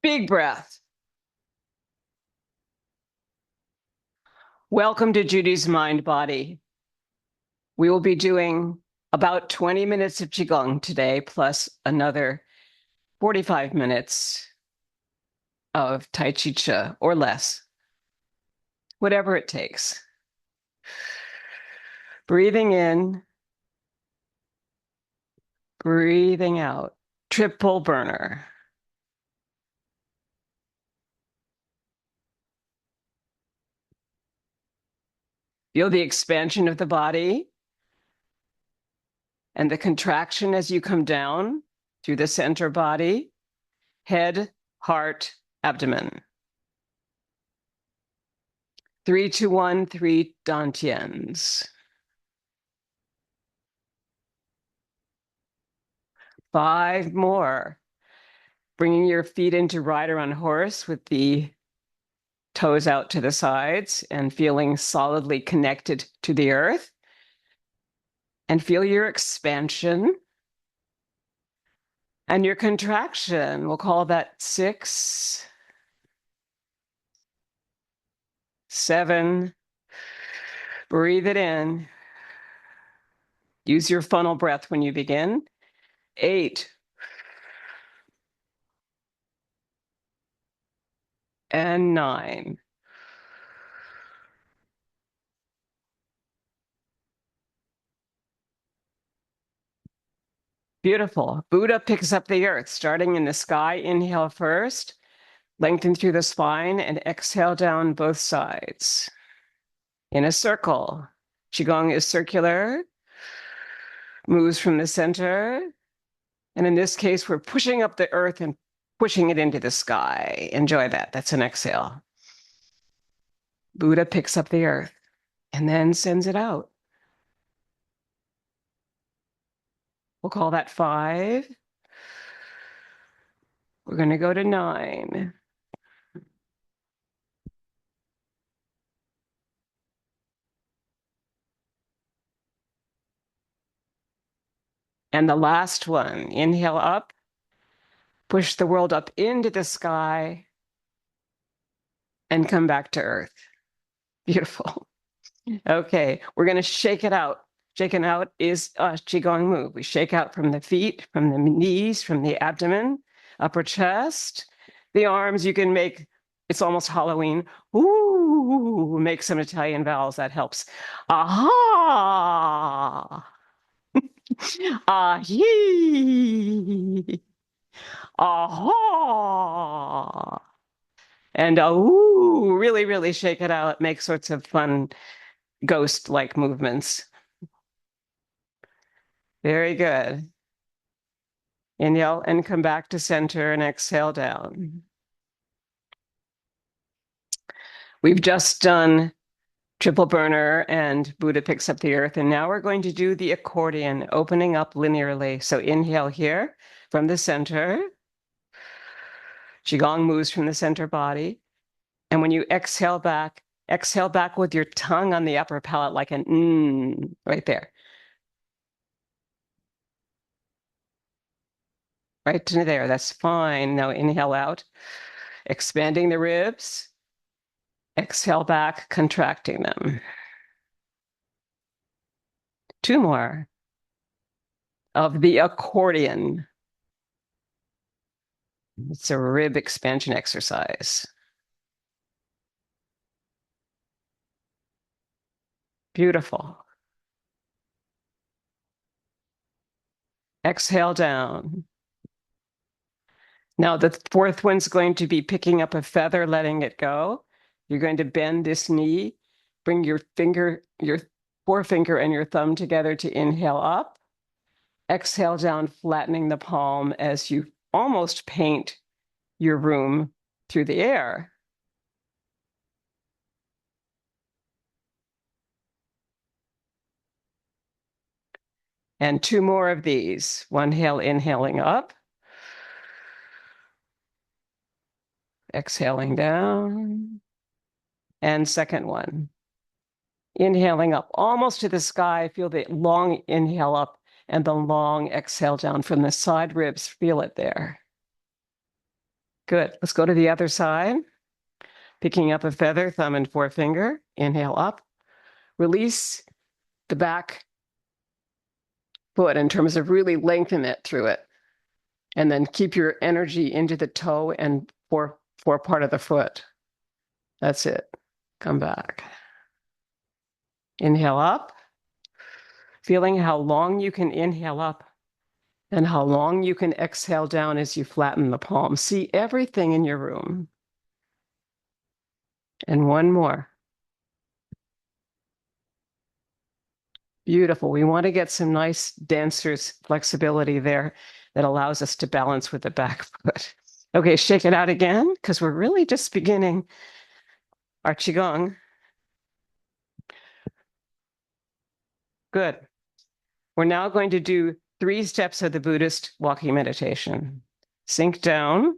Big breath. Welcome to Judy's Mind Body. We will be doing about 20 minutes of Qigong today, plus another 45 minutes of Tai Chi Chih or less, whatever it takes. Breathing in, breathing out. Triple burner. Feel the expansion of the body and the contraction as you come down through the center body, head, heart, abdomen. 3, 2, 1, 3 dantians. 5 more. Bringing your feet into rider on horse with the toes out to the sides and feeling solidly connected to the earth. And feel your expansion and your contraction. We'll call that 6, 7. Breathe it in. Use your funnel breath when you begin. 8. And 9. Beautiful. Buddha picks up the earth, starting in the sky. Inhale first, lengthen through the spine, and exhale down both sides. In a circle. Qigong is circular, moves from the center. And in this case, we're pushing up the earth and pushing it into the sky. Enjoy that. That's an exhale. Buddha picks up the earth and then sends it out. We'll call that 5. We're going to go to 9. And the last one, inhale up, push the world up into the sky, and come back to earth. Beautiful. Okay, we're going to shake it out. Shaking out is a Qigong move. We shake out from the feet, from the knees, from the abdomen, upper chest, the arms. You can make, it's almost Halloween. Ooh, make some Italian vowels. That helps. Aha. Ahi. Aha. And ooh, really, really shake it out. Make sorts of fun ghost-like movements. Very good. Inhale and come back to center and exhale down. We've just done triple burner and Buddha picks up the earth. And now we're going to do the accordion, opening up linearly. So inhale here from the center. Qigong moves from the center body. And when you exhale back with your tongue on the upper palate like an right there. Right to there, that's fine. Now inhale out, expanding the ribs. Exhale back, contracting them. 2 more of the accordion. It's a rib expansion exercise. Beautiful. Exhale down. Now the 4th one's going to be picking up a feather, letting it go. You're going to bend this knee, bring your forefinger and your thumb together to inhale up. Exhale down, flattening the palm as you almost paint your room through the air. And 2 more of these. 1 inhaling up. Exhaling down. And 2nd one. Inhaling up almost to the sky. Feel the long inhale up and the long exhale down from the side ribs. Feel it there. Good. Let's go to the other side. Picking up a feather, thumb and forefinger. Inhale up. Release the back foot in terms of really lengthen it through it. And then keep your energy into the toe and fore part of the foot. That's it. Come back. Inhale up. Feeling how long you can inhale up and how long you can exhale down as you flatten the palm. See everything in your room. And one more. Beautiful. We want to get some nice dancer's flexibility there that allows us to balance with the back foot. Okay, shake it out again, because we're really just beginning our Qigong. Good. We're now going to do 3 steps of the Buddhist walking meditation. Sink down,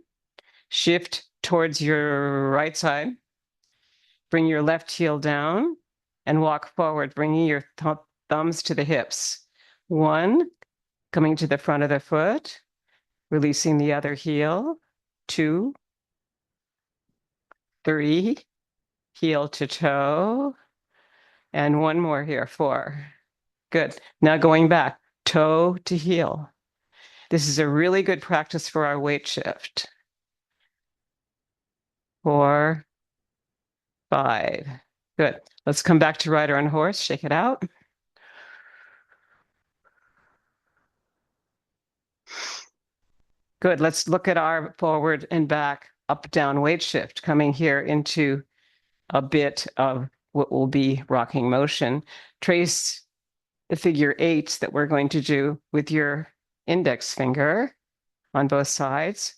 shift towards your right side, bring your left heel down, and walk forward, bringing your thumbs to the hips. 1, coming to the front of the foot, releasing the other heel. 2, 3, heel to toe. And 1 more here, 4. Good. Now going back, toe to heel. This is a really good practice for our weight shift. 4, 5. Good. Let's come back to rider on horse. Shake it out. Good. Let's look at our forward and back, up, down weight shift, coming here into a bit of what will be rocking motion. Trace the figure 8 that we're going to do with your index finger on both sides.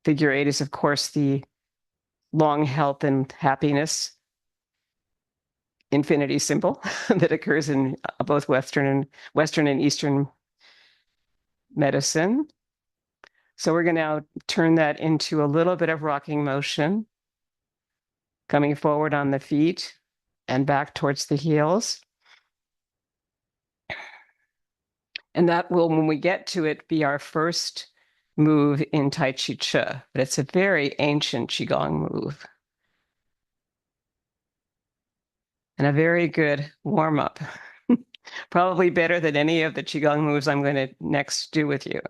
Figure 8 is, of course, the long health and happiness infinity symbol that occurs in both Western and Eastern medicine. So we're going to now turn that into a little bit of rocking motion, coming forward on the feet and back towards the heels. And that will, when we get to it, be our first move in Tai Chi Chih. But it's a very ancient Qigong move. And a very good warm-up. Probably better than any of the Qigong moves I'm going to next do with you.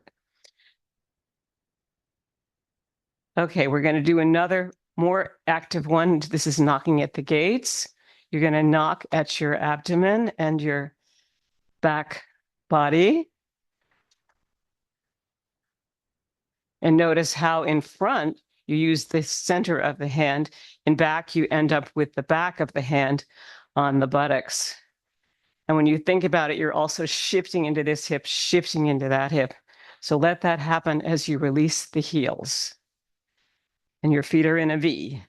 Okay, we're going to do another more active one. This is knocking at the gates. You're going to knock at your abdomen and your back body. And notice how in front you use the center of the hand. In back, you end up with the back of the hand on the buttocks. And when you think about it, you're also shifting into this hip, shifting into that hip. So let that happen as you release the heels. And your feet are in a V.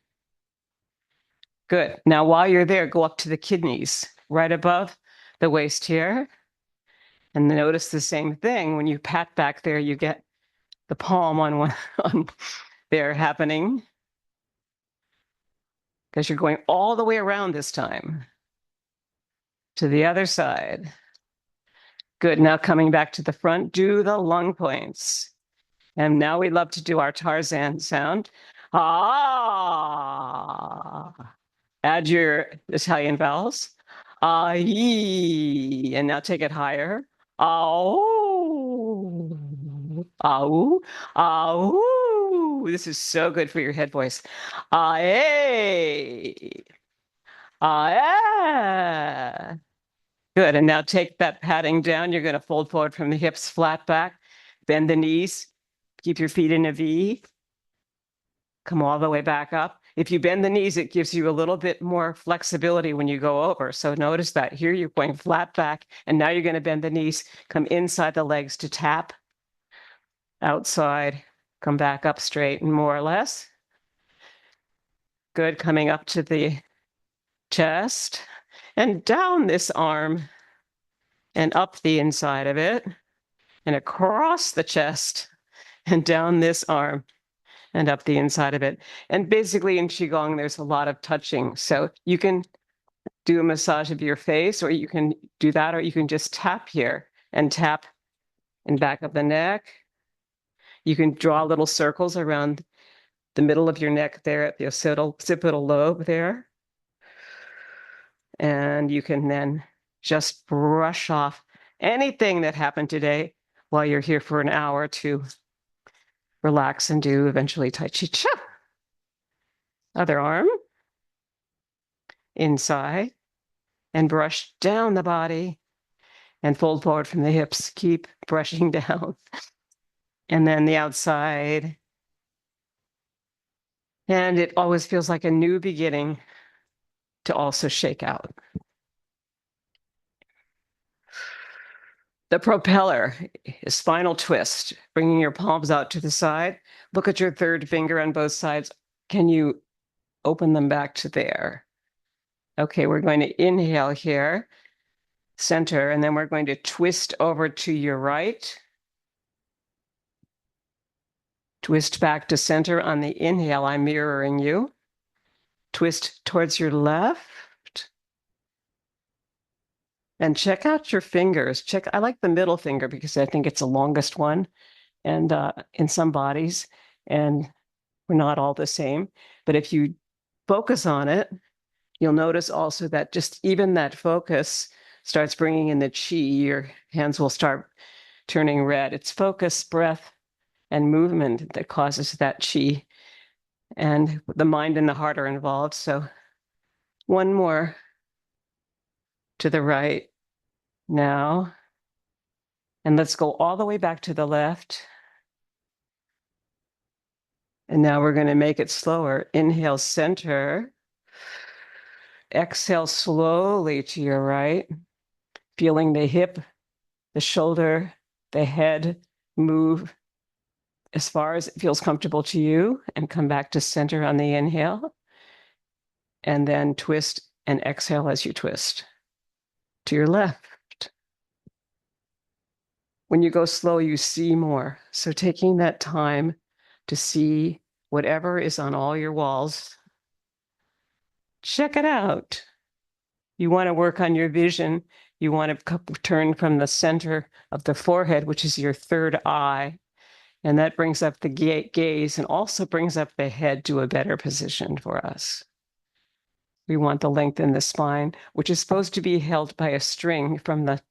Good. Now, while you're there, go up to the kidneys, right above the waist here. And notice the same thing. When you pat back there, you get the palm on one on there happening, because you're going all the way around this time to the other side. Good. Now coming back to the front, do the lung points. And now we love to do our Tarzan sound. Ah. Add your Italian vowels. Ah, yee. And now take it higher. Ow. Ow. Ow. This is so good for your head voice. Ah, eh. Ah, eh. Good. And now take that padding down. You're going to fold forward from the hips, flat back, bend the knees, keep your feet in a V. Come all the way back up. If you bend the knees, it gives you a little bit more flexibility when you go over. So notice that here you're going flat back, and now you're going to bend the knees, come inside the legs to tap, outside, come back up straight and more or less. Good, coming up to the chest and down this arm and up the inside of it and across the chest and down this arm and up the inside of it. And basically in Qigong, there's a lot of touching. So you can do a massage of your face, or you can do that, or you can just tap here and tap in back of the neck You can draw little circles around the middle of your neck there at the occipital lobe there. And you can then just brush off anything that happened today while you're here for an hour to relax and do eventually Tai Chi Chih. Other arm inside and brush down the body and fold forward from the hips. Keep brushing down. And then the outside. And it always feels like a new beginning to also shake out. The propeller is spinal twist, bringing your palms out to the side. Look at your third finger on both sides. Can you open them back to there? Okay, we're going to inhale here, center, and then we're going to twist over to your right. Twist back to center on the inhale. I'm mirroring you. Twist towards your left. And check out your fingers. I like the middle finger because I think it's the longest one, and in some bodies, and we're not all the same. But if you focus on it, you'll notice also that just even that focus starts bringing in the chi. Your hands will start turning red. It's focus, breath, and movement that causes that chi. And the mind and the heart are involved. So one more to the right now. And let's go all the way back to the left. And now we're going to make it slower. Inhale, center. Exhale slowly to your right, feeling the hip, the shoulder, the head move as far as it feels comfortable to you, and come back to center on the inhale. And then twist and exhale as you twist to your left. When you go slow, you see more. So taking that time to see whatever is on all your walls, check it out. You want to work on your vision. You want to turn from the center of the forehead, which is your third eye. And that brings up the gaze and also brings up the head to a better position for us. We want to lengthen the spine, which is supposed to be held by a string from the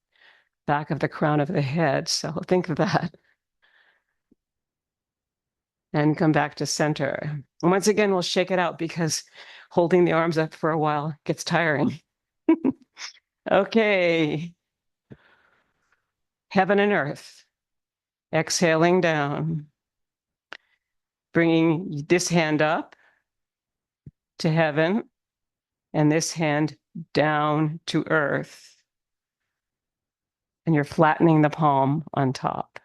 back of the crown of the head. So think of that. And come back to center. And once again, we'll shake it out because holding the arms up for a while gets tiring. Okay. Heaven and earth. Exhaling down. Bringing this hand up to heaven and this hand down to earth. And you're flattening the palm on top.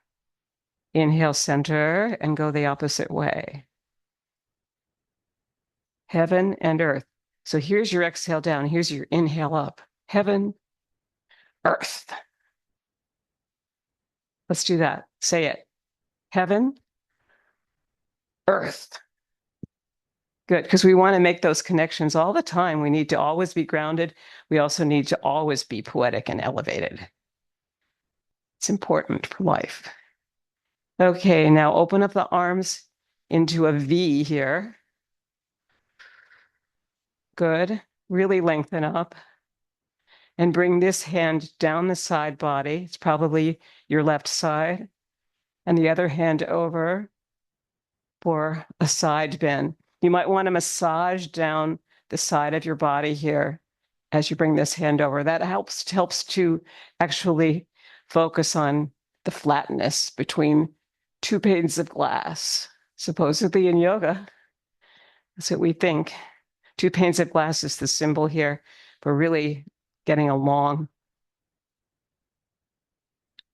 Inhale, center, and go the opposite way. Heaven and earth. So here's your exhale down. Here's your inhale up. Heaven, earth. Let's do that. Say it. Heaven, earth. Good, because we want to make those connections all the time. We need to always be grounded. We also need to always be poetic and elevated. It's important for life. Okay, now open up the arms into a V here. Good. Really lengthen up. And bring this hand down the side body. It's probably your left side. And the other hand over for a side bend. You might want to massage down the side of your body here as you bring this hand over. That helps to actually focus on the flatness between two panes of glass. Supposedly in yoga, that's what we think. Two panes of glass is the symbol here for really getting a long,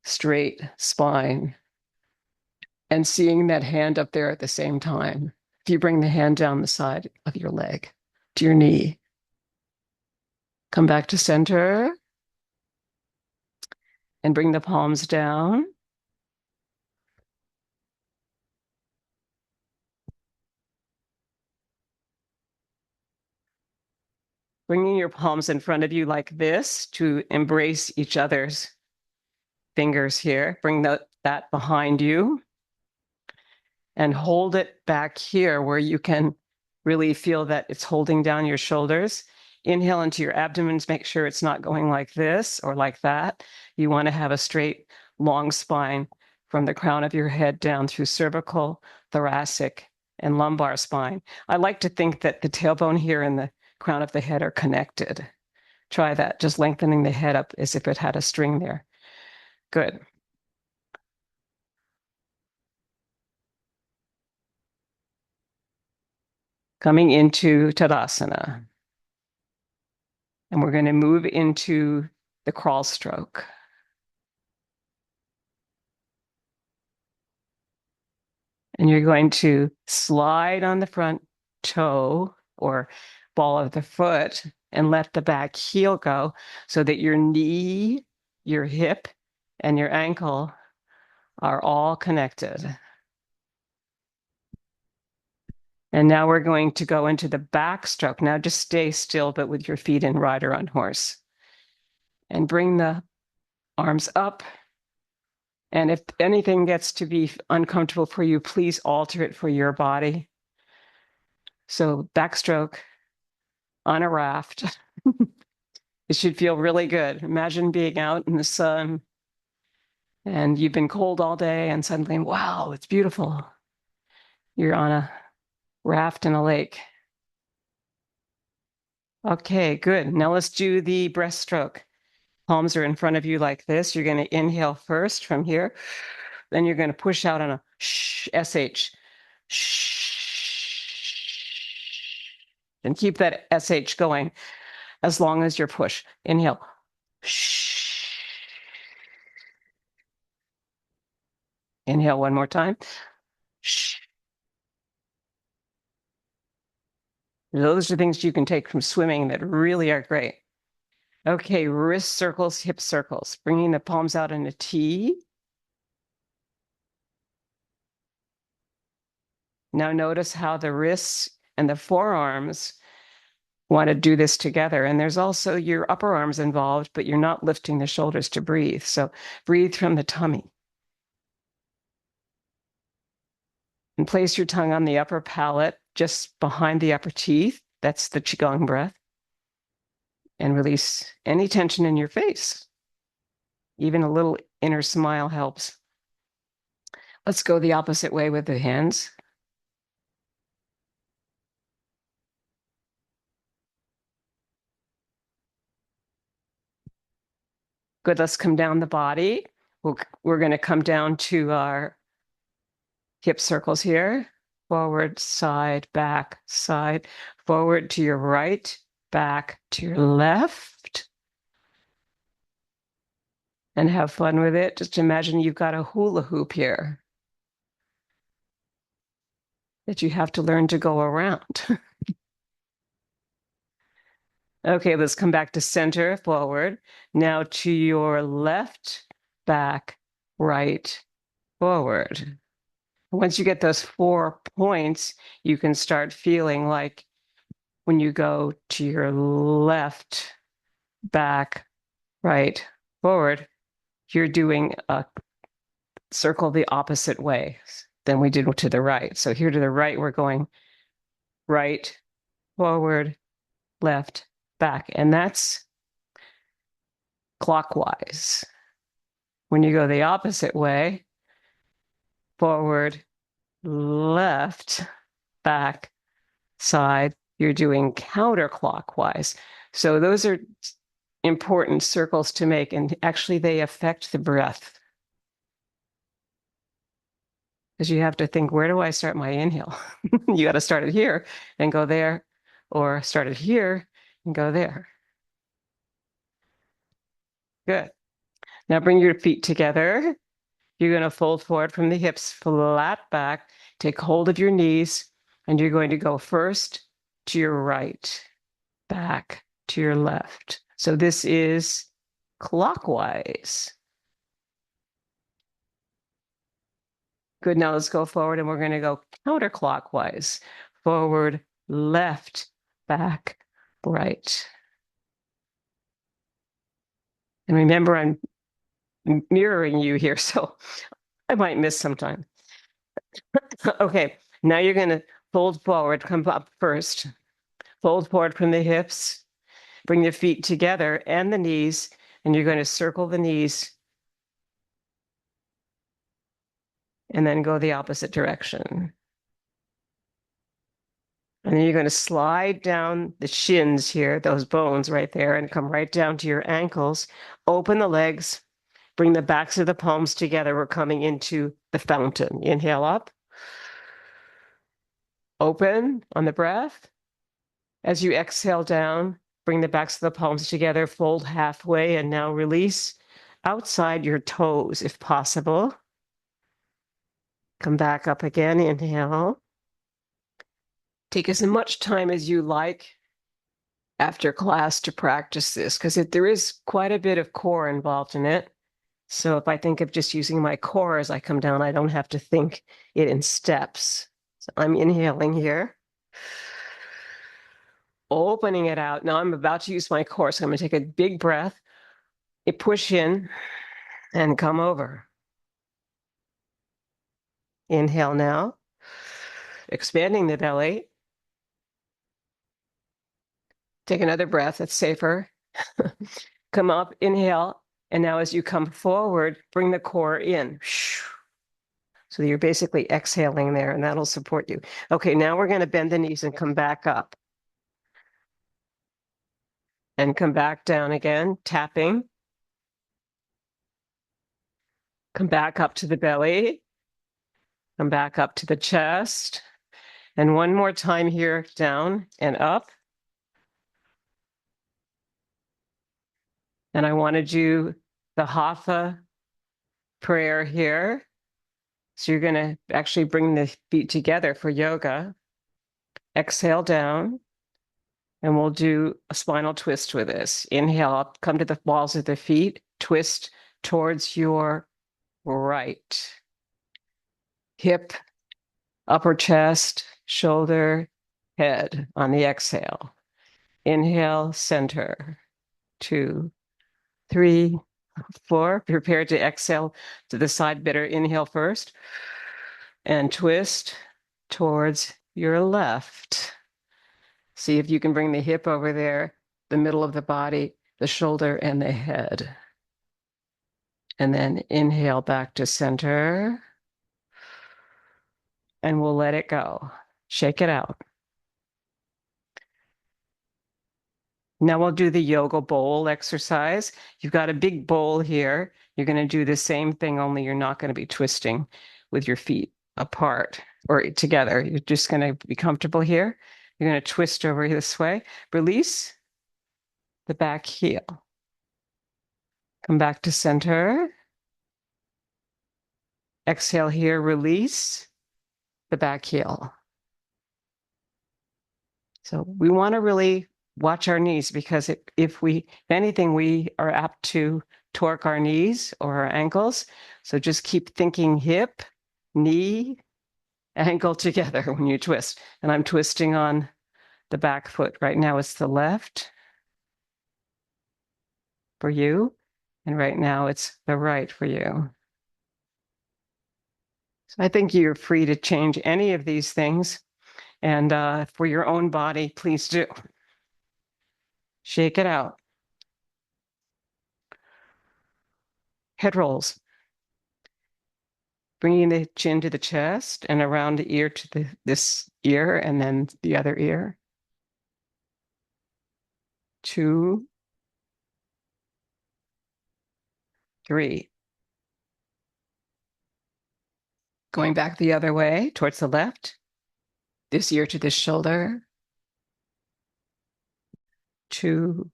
straight spine and seeing that hand up there at the same time. If you bring the hand down the side of your leg to your knee, come back to center and bring the palms down. Bringing your palms in front of you like this to embrace each other's fingers here. Bring that behind you. and hold it back here where you can really feel that it's holding down your shoulders. Inhale into your abdomen, make sure it's not going like this or like that. You want to have a straight, long spine from the crown of your head down through cervical, thoracic, and lumbar spine. I like to think that the tailbone here and the crown of the head are connected. Try that, just lengthening the head up as if it had a string there. Good. Coming into Tadasana. And we're going to move into the crawl stroke. And you're going to slide on the front toe or ball of the foot and let the back heel go so that your knee, your hip, and your ankle are all connected. And now we're going to go into the back stroke. Now just stay still, but with your feet in rider on horse. And bring the arms up. And if anything gets to be uncomfortable for you, please alter it for your body. So backstroke on a raft. It should feel really good. Imagine being out in the sun and you've been cold all day and suddenly, wow, it's beautiful. You're on a raft in a lake. Okay, good. Now let's do the breaststroke. Palms are in front of you like this. You're going to inhale first from here. Then you're going to push out on a SH. And keep that SH going as long as your push. Inhale. Inhale one more time. Those are things you can take from swimming that really are great. Okay, wrist circles, hip circles, bringing the palms out in a T. Now notice how the wrists and the forearms want to do this together. And there's also your upper arms involved, but you're not lifting the shoulders to breathe. So breathe from the tummy. And place your tongue on the upper palate, just behind the upper teeth. That's the Qigong breath. And release any tension in your face. Even a little inner smile helps. Let's go the opposite way with the hands. Good, let's come down the body. We're going to come down to our hip circles here. Forward, side, back, side. Forward to your right, back to your left. And have fun with it. Just imagine you've got a hula hoop here that you have to learn to go around. Okay, let's come back to center, forward. Now to your left, back, right, forward. Once you get those 4 points, you can start feeling like when you go to your left, back, right, forward, you're doing a circle the opposite way than we did to the right. So here to the right, we're going right, forward, left, back. And that's clockwise. When you go the opposite way, forward, left, back, side, you're doing counterclockwise. So those are important circles to make, and actually they affect the breath. Because you have to think, where do I start my inhale? You got to start it here and go there, or start it here and go there. Good. Now bring your feet together. You're going to fold forward from the hips, flat back, take hold of your knees, and you're going to go first to your right, back to your left. So this is clockwise. Good, now let's go forward and we're going to go counterclockwise. Forward, left, back, right. And remember, I'm mirroring you here, so I might miss sometime. Okay, now you're going to fold forward, come up first. Fold forward from the hips. Bring the feet together and the knees, and you're going to circle the knees and then go the opposite direction. And then you're going to slide down the shins here, those bones right there, and come right down to your ankles. Open the legs, bring the backs of the palms together. We're coming into the fountain. Inhale up. Open on the breath. As you exhale down, bring the backs of the palms together, fold halfway, and now release outside your toes if possible. Come back up again. Inhale. Take as much time as you like after class to practice this, because there is quite a bit of core involved in it. So if I think of just using my core as I come down, I don't have to think it in steps. So I'm inhaling here, opening it out. Now I'm about to use my core, so I'm going to take a big breath, push in, and come over. Inhale now, expanding the belly. Take another breath, it's safer. Come up, inhale, and now as you come forward, bring the core in. So you're basically exhaling there, and that'll support you. Okay, now we're going to bend the knees and come back up. And come back down again, tapping. Come back up to the belly. Come back up to the chest. And one more time here, down and up. And I want to do the hatha prayer here. So you're going to actually bring the feet together for yoga. Exhale down. And we'll do a spinal twist with this. Inhale up, come to the balls of the feet, twist towards your right. Hip, upper chest, shoulder, head on the exhale. Inhale, center. 2, 3, 4. Prepare to exhale to the side better. Inhale first. And twist towards your left. See if you can bring the hip over there, the middle of the body, the shoulder, and the head. And then inhale back to center. And we'll let it go. Shake it out. Now we'll do the yoga bowl exercise. You've got a big bowl here. You're going to do the same thing, only you're not going to be twisting with your feet apart or together. You're just going to be comfortable here. You're going to twist over this way. Release the back heel. Come back to center. Exhale here, release the back heel. So we want to really watch our knees, because if anything, we are apt to torque our knees or our ankles. So just keep thinking hip, knee, ankle together when you twist. And I'm twisting on the back foot. Right now it's the left for you. And right now it's the right for you. So I think you're free to change any of these things. And for your own body, please do. Shake it out. Head rolls. Bringing the chin to the chest and around the ear to this ear and then the other ear. 2, 3. Going back the other way towards the left. This ear to this shoulder. 2,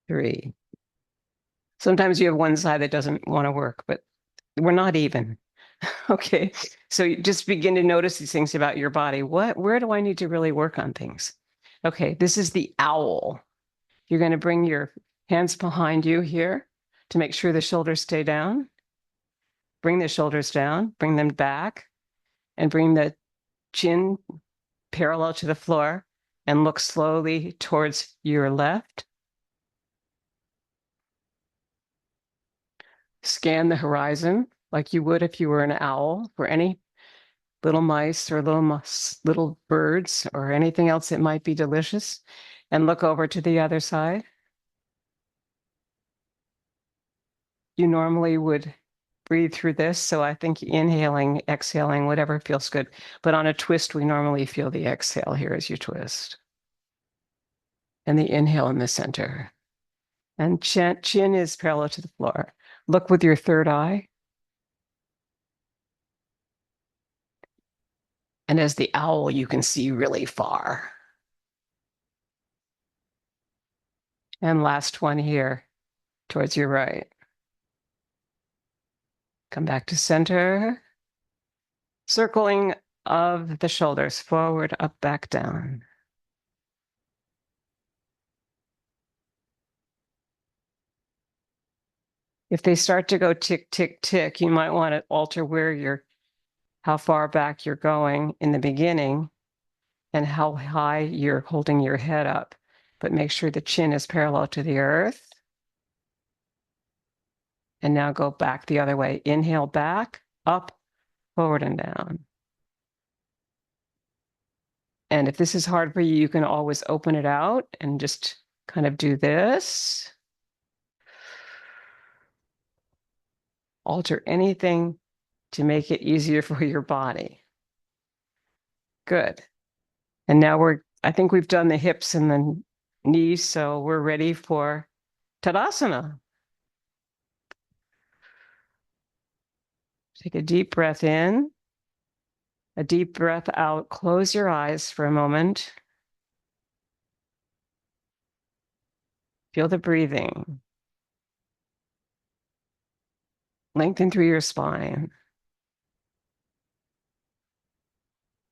3. Sometimes you have one side that doesn't want to work, but we're not even. Okay, so you just begin to notice these things about your body. Where do I need to really work on things? Okay, this is the owl. You're going to bring your hands behind you here to make sure the shoulders stay down. Bring the shoulders down, bring them back, and bring the chin parallel to the floor, and look slowly towards your left. Scan the horizon like you would if you were an owl, for any little mice or little birds or anything else that might be delicious, and look over to the other side. You normally would breathe through this, so I think inhaling, exhaling, whatever feels good. But on a twist, we normally feel the exhale here as you twist, and the inhale in the center. And chin is parallel to the floor. Look with your third eye. And as the owl, you can see really far. And last one here, towards your right. Come back to center. Circling of the shoulders, forward, up, back, down. If they start to go tick, tick, tick, you might want to alter how far back you're going in the beginning and how high you're holding your head up. But make sure the chin is parallel to the earth. And now go back the other way. Inhale back, up, forward, and down. And if this is hard for you, you can always open it out and just kind of do this. Alter anything to make it easier for your body. Good. And now I think we've done the hips and the knees, so we're ready for Tadasana. Take a deep breath in, a deep breath out. Close your eyes for a moment. Feel the breathing. Lengthen through your spine.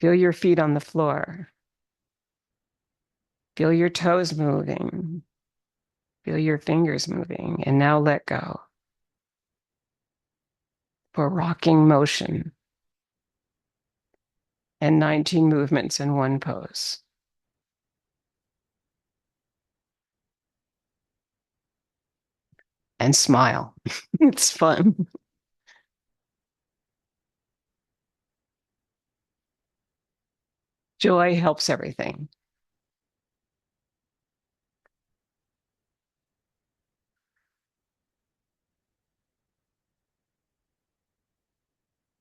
Feel your feet on the floor. Feel your toes moving. Feel your fingers moving. And now let go for rocking motion and 19 movements in one pose. And smile. It's fun. Joy helps everything.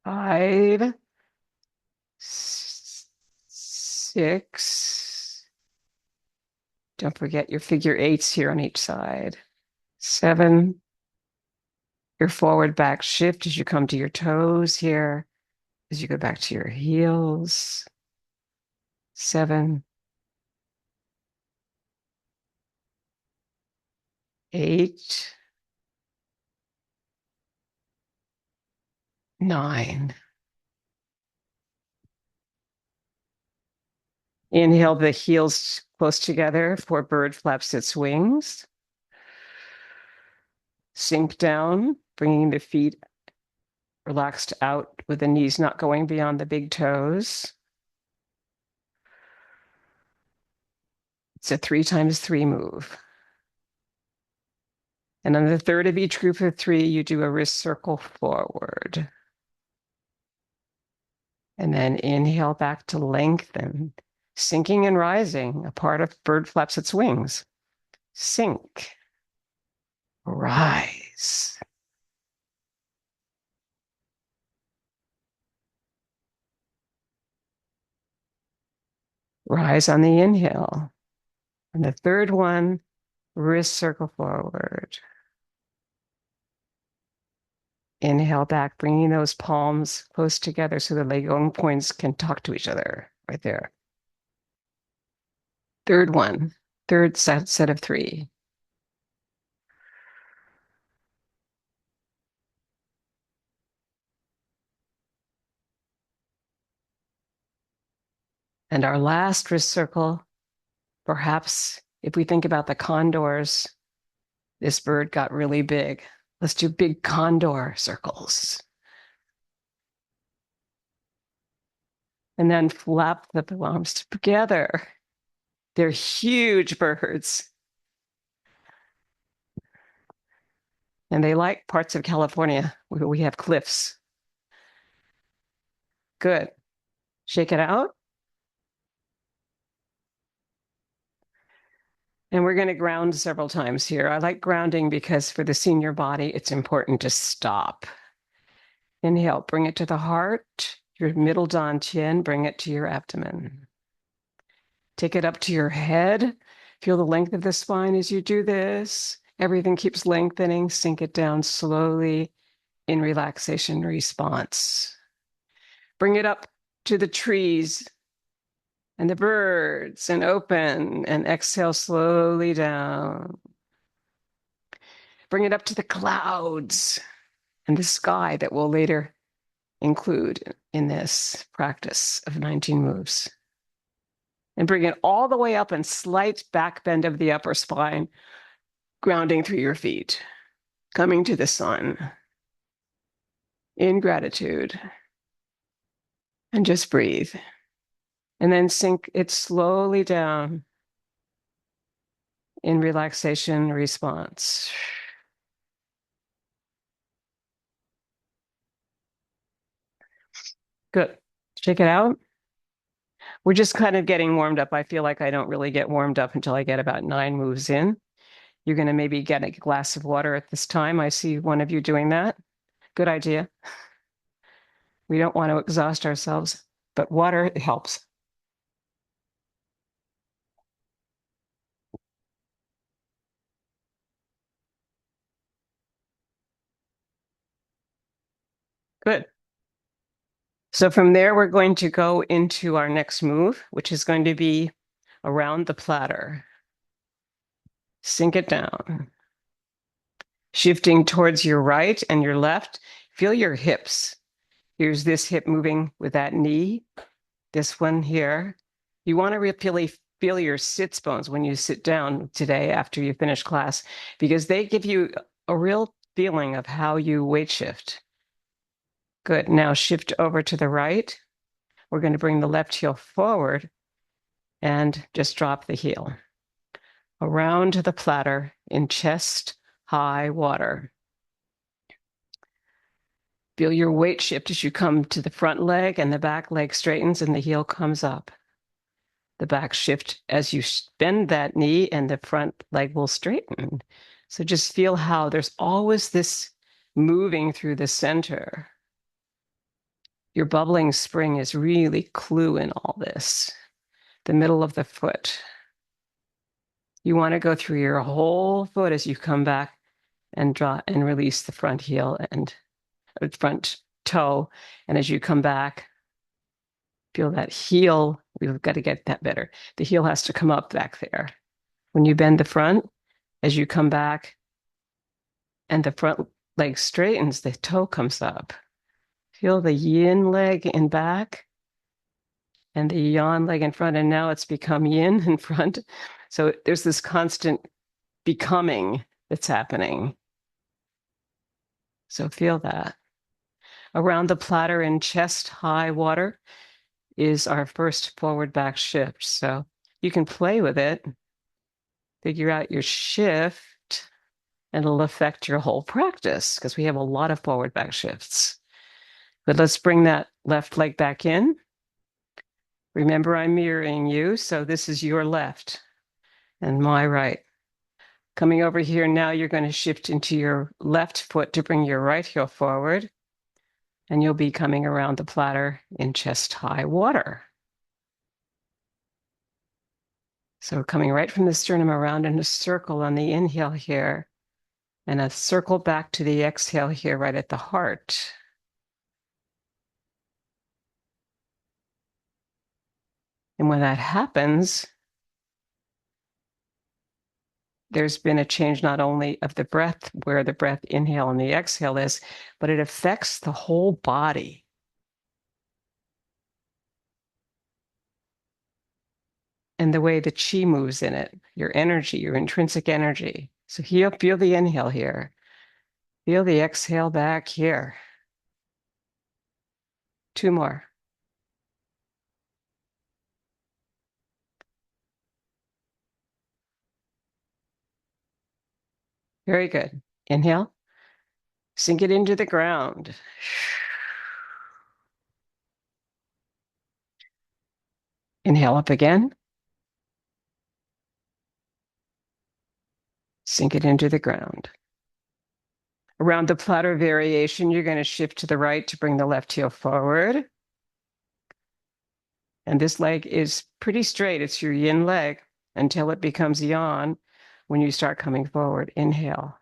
Five, six. Don't forget your figure eights here on each side. 7. Your forward back shift as you come to your toes here, as you go back to your heels. 7, 8, 9. Inhale the heels close together for bird flaps its wings. Sink down, bringing the feet relaxed out with the knees not going beyond the big toes. It's a 3 times 3 move. And on the third of each group of 3, you do a wrist circle forward. And then inhale back to lengthen, sinking and rising, a part of bird flaps its wings. Sink, rise. Rise on the inhale. And the third one, wrist circle forward. Inhale back, bringing those palms close together so the leg points can talk to each other right there. Third one, third set of 3. And our last wrist circle, perhaps if we think about the condors, this bird got really big. Let's do big condor circles. And then flap the arms together. They're huge birds. And they like parts of California where we have cliffs. Good. Shake it out. And we're going to ground several times here. I like grounding because for the senior body, it's important to stop. Inhale, bring it to the heart, your middle dantian, bring it to your abdomen. Take it up to your head. Feel the length of the spine as you do this. Everything keeps lengthening. Sink it down slowly in relaxation response. Bring it up to the trees and the birds and open and exhale slowly down. Bring it up to the clouds and the sky that we'll later include in this practice of 19 moves. And bring it all the way up and slight back bend of the upper spine, grounding through your feet, coming to the sun in gratitude. And just breathe. And then sink it slowly down in relaxation response. Good. Shake it out. We're just kind of getting warmed up. I feel like I don't really get warmed up until I get about 9 moves in. You're going to maybe get a glass of water at this time. I see one of you doing that. Good idea. We don't want to exhaust ourselves, but water helps. Good. So from there, we're going to go into our next move, which is going to be around the platter. Sink it down. Shifting towards your right and your left, feel your hips. Here's this hip moving with that knee, this one here. You want to really feel your sits bones when you sit down today after you finish class, because they give you a real feeling of how you weight shift. Good. Now shift over to the right. We're going to bring the left heel forward and just drop the heel around the platter in chest high water. Feel your weight shift as you come to the front leg and the back leg straightens and the heel comes up. The back shift as you bend that knee and the front leg will straighten. So just feel how there's always this moving through the center. Your bubbling spring is really clue in all this. The middle of the foot. You want to go through your whole foot as you come back and draw and release the front heel and front toe. And as you come back, feel that heel. We've got to get that better. The heel has to come up back there. When you bend the front, as you come back and the front leg straightens, the toe comes up. Feel the yin leg in back and the yang leg in front. And now it's become yin in front. So there's this constant becoming that's happening. So feel that. Around the platter in chest high water is our first forward back shift. So you can play with it, figure out your shift, and it'll affect your whole practice because we have a lot of forward back shifts. But let's bring that left leg back in. Remember, I'm mirroring you, so this is your left and my right. Coming over here now, you're going to shift into your left foot to bring your right heel forward, and you'll be coming around the platter in chest high water. So coming right from the sternum around in a circle on the inhale here, and a circle back to the exhale here right at the heart. And when that happens, there's been a change not only of the breath, where the breath inhale and the exhale is, but it affects the whole body. And the way the chi moves in it, your energy, your intrinsic energy. So feel the inhale here. Feel the exhale back here. 2 more. Very good. Inhale. Sink it into the ground. Inhale up again. Sink it into the ground. Around the platter variation, you're going to shift to the right to bring the left heel forward. And this leg is pretty straight. It's your yin leg until it becomes yang when you start coming forward. Inhale.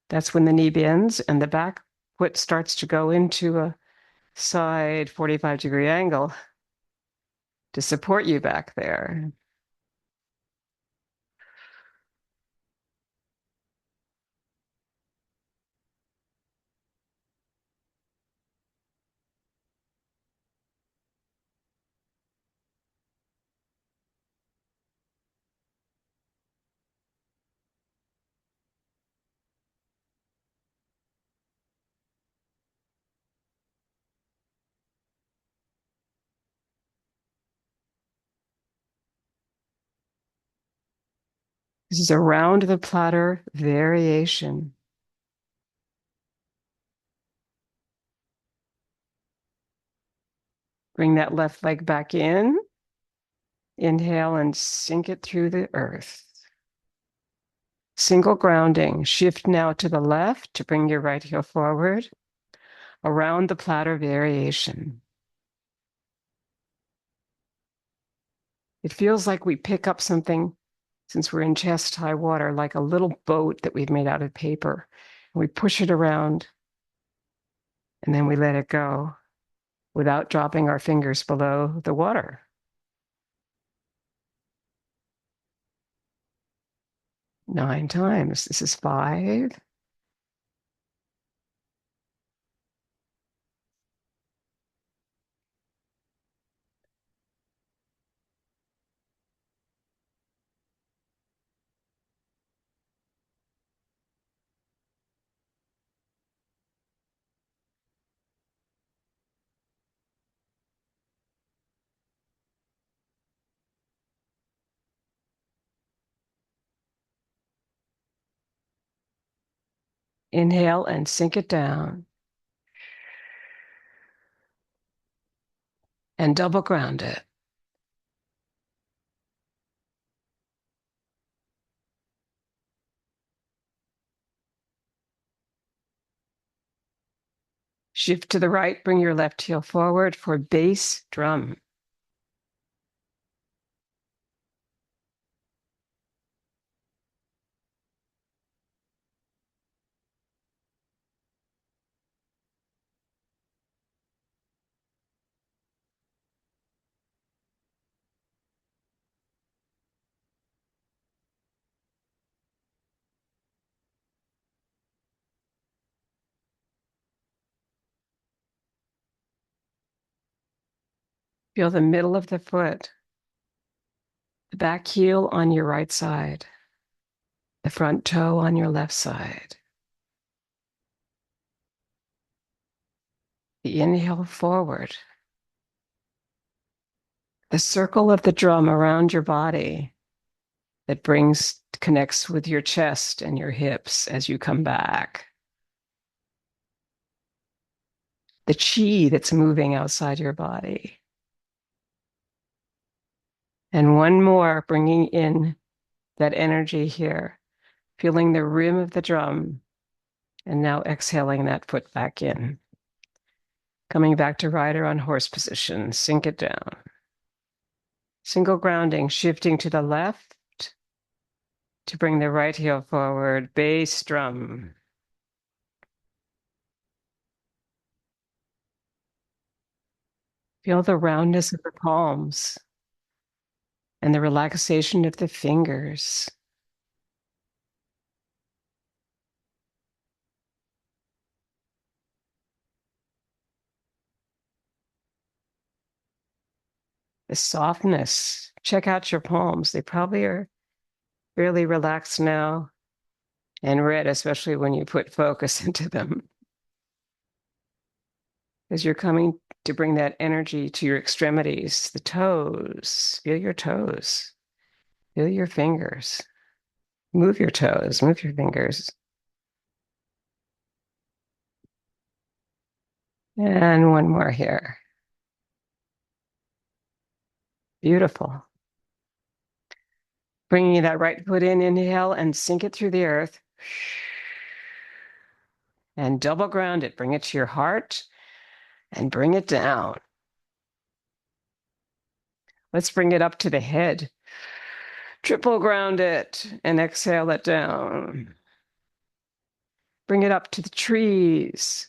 That's when the knee bends and the back foot starts to go into a side 45-degree angle to support you back there. This is around the platter variation. Bring that left leg back in. Inhale and sink it through the earth. Single grounding. Shift now to the left to bring your right heel forward. Around the platter variation. It feels like we pick up something, since we're in chest high water, like a little boat that we've made out of paper. And we push it around and then we let it go without dropping our fingers below the water. 9 times. This is 5. Inhale and sink it down. And double ground it. Shift to the right, bring your left heel forward for bass drum. Feel the middle of the foot, the back heel on your right side, the front toe on your left side. The inhale forward. The circle of the drum around your body that connects with your chest and your hips as you come back. The chi that's moving outside your body. And one more, bringing in that energy here, feeling the rim of the drum, and now exhaling that foot back in. Coming back to rider on horse position, sink it down. Single grounding, shifting to the left to bring the right heel forward, bass drum. Feel the roundness of the palms and the relaxation of the fingers. The softness. Check out your palms. They probably are fairly relaxed now and red, especially when you put focus into them. As you're coming to bring that energy to your extremities, the toes, feel your toes, feel your fingers, move your toes, move your fingers. And one more here. Beautiful. Bringing that right foot in, inhale and sink it through the earth. And double ground it. Bring it to your heart and bring it down. Let's bring it up to the head. Triple ground it and exhale it down. Bring it up to the trees.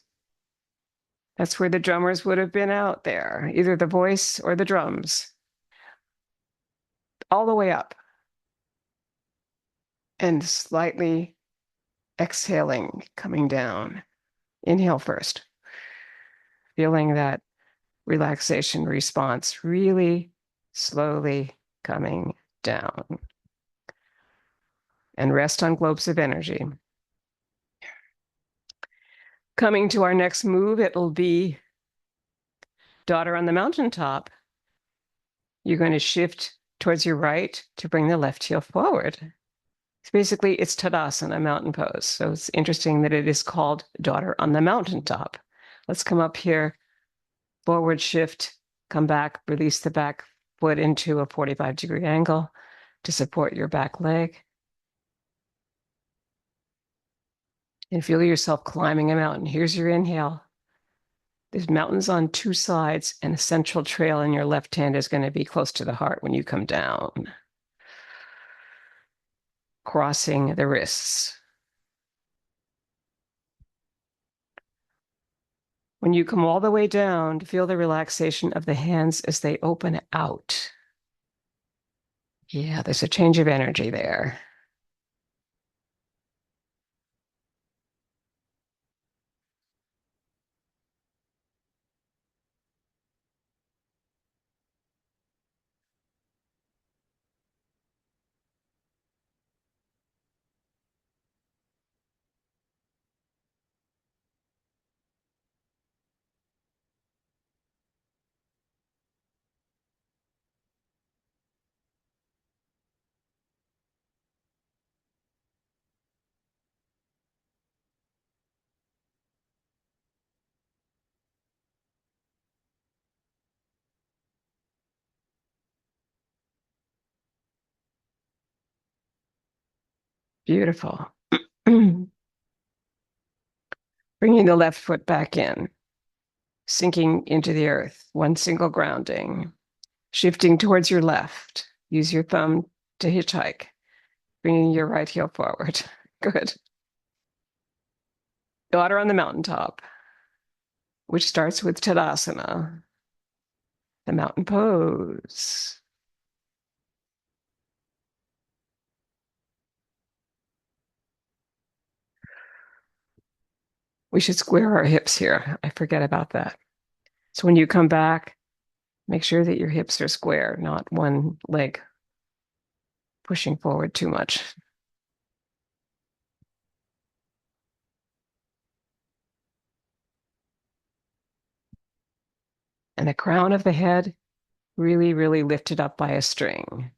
That's where the drummers would have been out there, either the voice or the drums. All the way up. And slightly exhaling, coming down. Inhale first. Feeling that relaxation response really slowly coming down. And rest on globes of energy. Coming to our next move, it'll be daughter on the mountaintop. You're going to shift towards your right to bring the left heel forward. So basically, it's Tadasana, mountain pose. So it's interesting that it is called daughter on the mountaintop. Let's come up here, forward shift, come back, release the back foot into a 45-degree angle to support your back leg. And feel yourself climbing a mountain. Here's your inhale. There's mountains on two sides, and a central trail in your left hand is going to be close to the heart when you come down. Crossing the wrists. When you come all the way down, feel the relaxation of the hands as they open out. Yeah, there's a change of energy there. Beautiful. Bringing the left foot back in, sinking into the earth, one single grounding. Shifting towards your left. Use your thumb to hitchhike, bringing your right heel forward. Good. Daughter on the mountaintop, which starts with Tadasana, the mountain pose. We should square our hips here. I forget about that. So when you come back, make sure that your hips are square, not one leg pushing forward too much. And the crown of the head really, really lifted up by a string.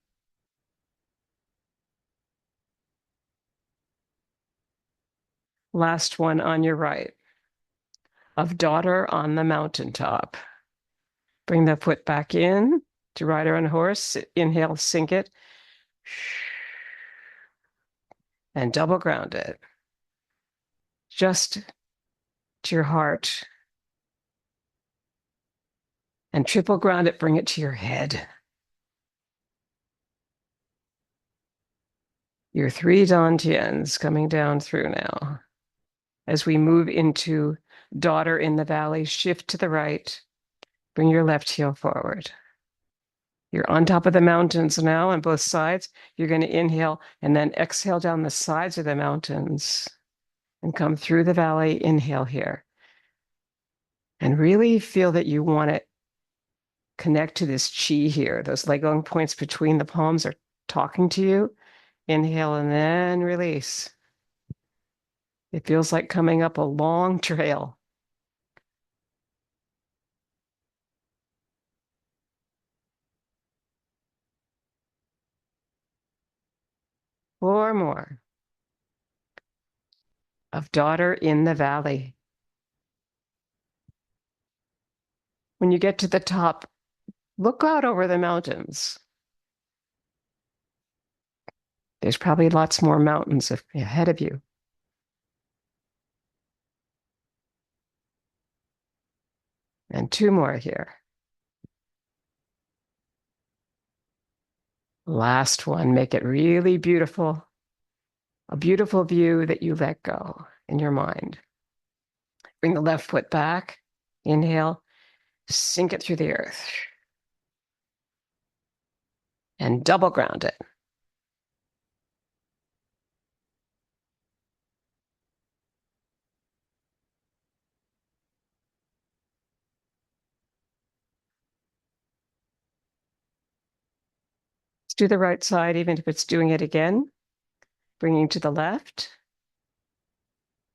Last one on your right, of daughter on the mountaintop. Bring the foot back in to rider on horse. Inhale, sink it. And double ground it. Just to your heart. And triple ground it, bring it to your head. Your three dantians coming down through now. As we move into daughter in the valley, shift to the right. Bring your left heel forward. You're on top of the mountains now on both sides. You're going to inhale and then exhale down the sides of the mountains and come through the valley. Inhale here. And really feel that you want to connect to this chi here. Those leg long points between the palms are talking to you. Inhale and then release. It feels like coming up a long trail. Four more. Of daughter in the valley. When you get to the top, look out over the mountains. There's probably lots more mountains ahead of you. And two more here. Last one, make it really beautiful. A beautiful view that you let go in your mind. Bring the left foot back. Inhale, sink it through the earth. And double ground it. Let's do the right side, even if it's doing it again. Bringing to the left.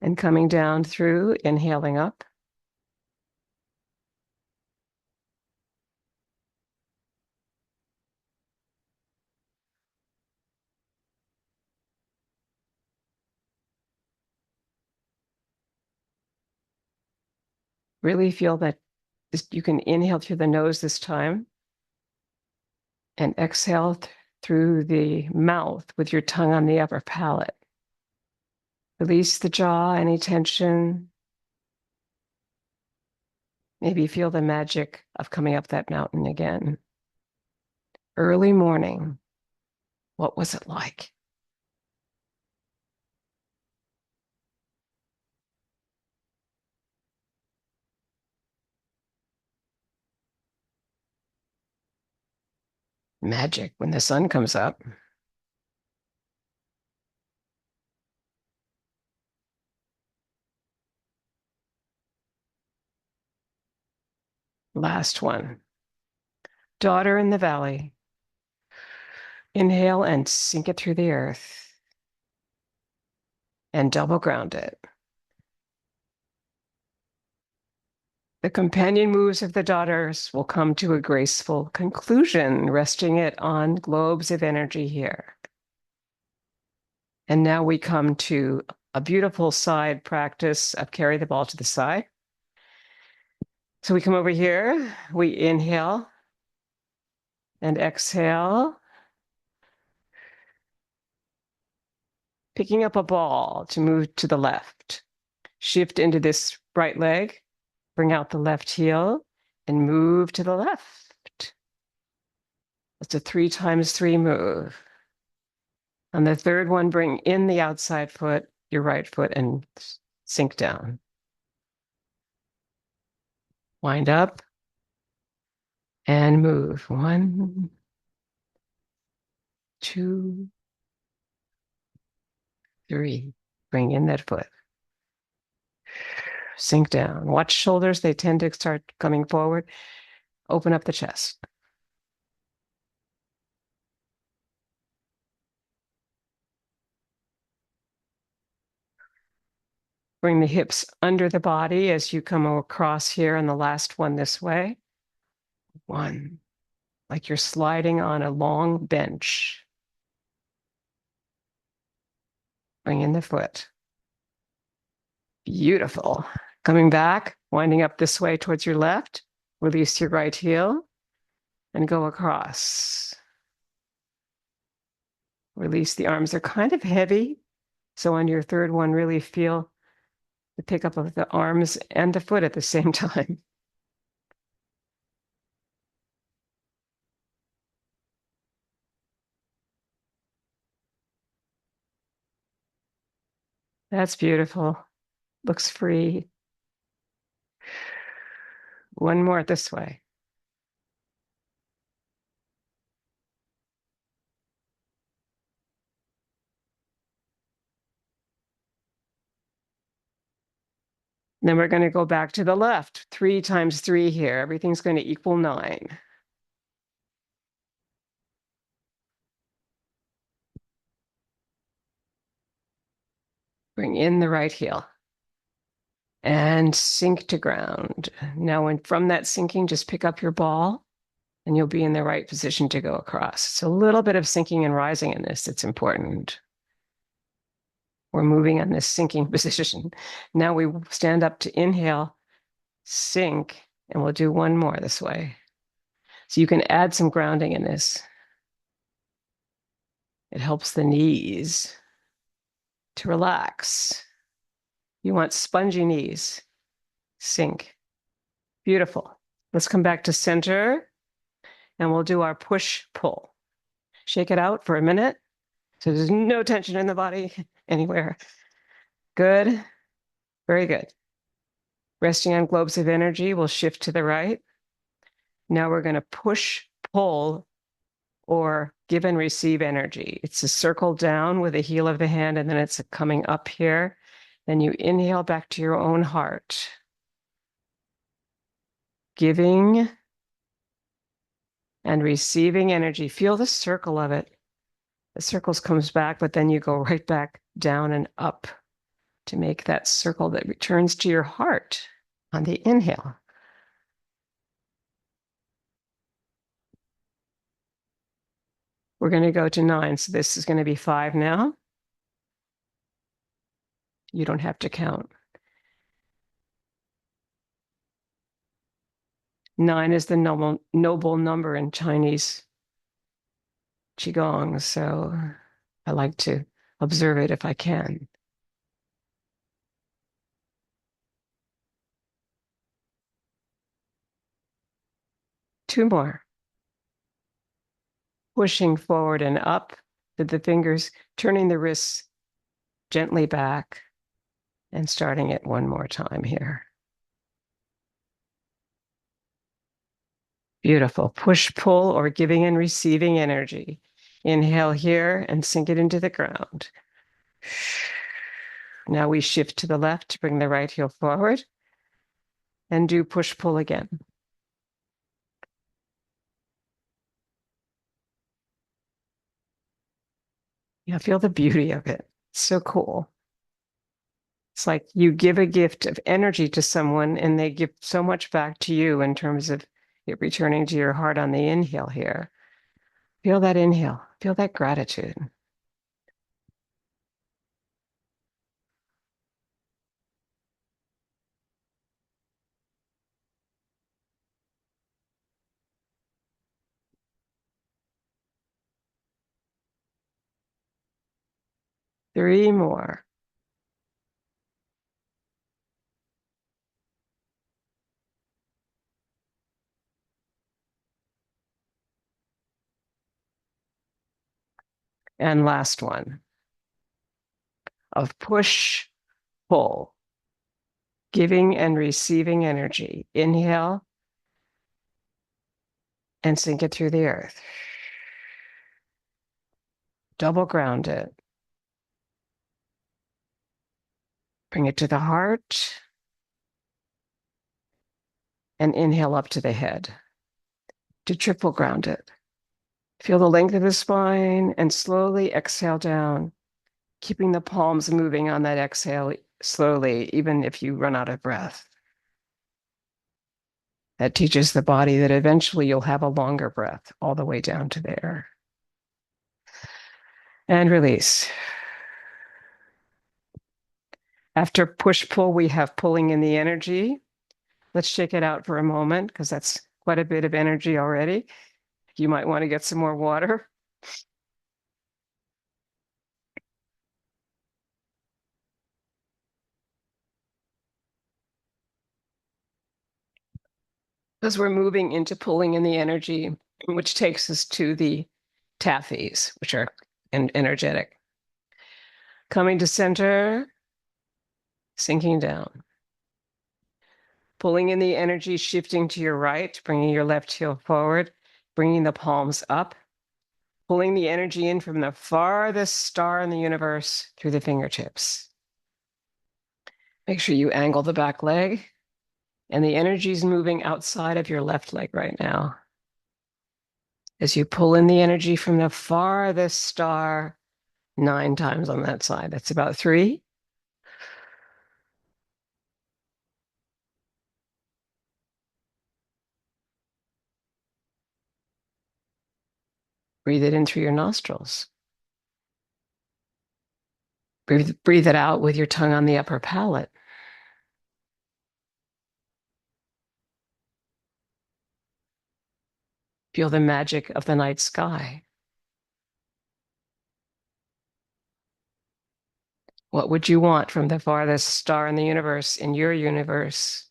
And coming down through, inhaling up. Really feel that you can inhale through the nose this time and exhale through the mouth with your tongue on the upper palate. Release the jaw, any tension. Maybe feel the magic of coming up that mountain again. Early morning, what was it like? Magic when the sun comes up. Last one. Daughter in the valley. Inhale and sink it through the earth. And double ground it. The companion moves of the daughters will come to a graceful conclusion, resting it on globes of energy here. And now we come to a beautiful side practice of carry the ball to the side. So we come over here, we inhale and exhale, picking up a ball to move to the left. Shift into this right leg, bring out the left heel, and move to the left. It's a 3 times 3 move. On the third one, bring in the outside foot, your right foot, and sink down. Wind up and move. 1, 2, 3. Bring in that foot. Sink down. Watch shoulders. They tend to start coming forward. Open up the chest. Bring the hips under the body as you come across here and the last one this way. 1, like you're sliding on a long bench. Bring in the foot. Beautiful. Coming back, winding up this way towards your left. Release your right heel and go across. Release the arms. They're kind of heavy. So on your third one, really feel the pickup of the arms and the foot at the same time. That's beautiful. Looks free. One more this way. Then we're going to go back to the left. 3 times 3 here. Everything's going to equal 9. Bring in the right heel. And sink to ground. Now, from that sinking, just pick up your ball and you'll be in the right position to go across. It's a little bit of sinking and rising in this. It's important. We're moving on this sinking position. Now we stand up to inhale, sink, And we'll do one more this way. So you can add some grounding in this. It helps the knees to relax. You want spongy knees. Sink. Beautiful. Let's come back to center and we'll do our push-pull. Shake it out for a minute. So there's no tension in the body anywhere. Good. Very good. Resting on globes of energy, we'll shift to the right. Now we're going to push, pull, or give and receive energy. It's a circle down with the heel of the hand, and then it's coming up here. Then you inhale back to your own heart. Giving and receiving energy. Feel the circle of it. The circle comes back, but then you go right back down and up to make that circle that returns to your heart on the inhale. We're going to go to 9. So this is going to be 5 now. You don't have to count. 9 is the noble number in Chinese Qigong, so I like to observe it if I can. Two more. Pushing forward and up with the fingers, turning the wrists gently back, and starting it one more time here. Beautiful. Push, pull, or giving and receiving energy. Inhale here and sink it into the ground. Now we shift to the left to bring the right heel forward and do push, pull again. Yeah, feel the beauty of it. It's so cool. It's like you give a gift of energy to someone and they give so much back to you in terms of it returning to your heart on the inhale here. Feel that inhale. Feel that gratitude. Three more. And last one of push, pull, giving and receiving energy. Inhale and sink it through the earth. Double ground it. Bring it to the heart and inhale up to the head to triple ground it. Feel the length of the spine and slowly exhale down, keeping the palms moving on that exhale slowly, even if you run out of breath. That teaches the body that eventually you'll have a longer breath all the way down to there. And release. After push-pull, we have pulling in the energy. Let's shake it out for a moment because that's quite a bit of energy already. You might want to get some more water. As we're moving into pulling in the energy, which takes us to the taffies, which are energetic. Coming to center, sinking down. Pulling in the energy, shifting to your right, bringing your left heel forward, bringing the palms up, pulling the energy in from the farthest star in the universe through the fingertips. Make sure you angle the back leg, and the energy is moving outside of your left leg right now. As you pull in the energy from the farthest star 9 times on that side. That's about 3. Breathe it in through your nostrils. Breathe it out with your tongue on the upper palate. Feel the magic of the night sky. What would you want from the farthest star in the universe, in your universe?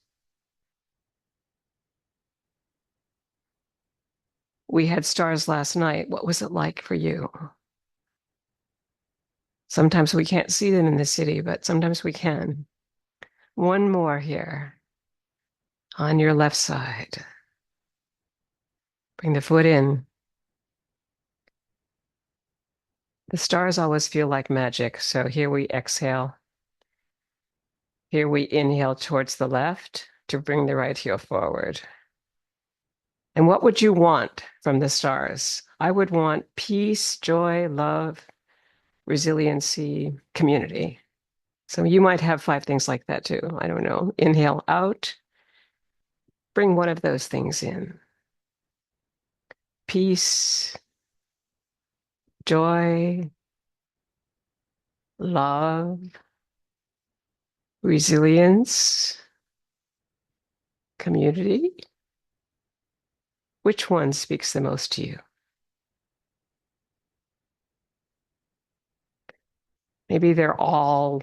We had stars last night. What was it like for you? Sometimes we can't see them in the city, but sometimes we can. One more here on your left side. Bring the foot in. The stars always feel like magic. So here we exhale. Here we inhale towards the left to bring the right heel forward. And what would you want from the stars? I would want peace, joy, love, resiliency, community. So you might have 5 things like that too. I don't know. Inhale out. Bring one of those things in. Peace, joy, love, resilience, community. Which one speaks the most to you? Maybe they're all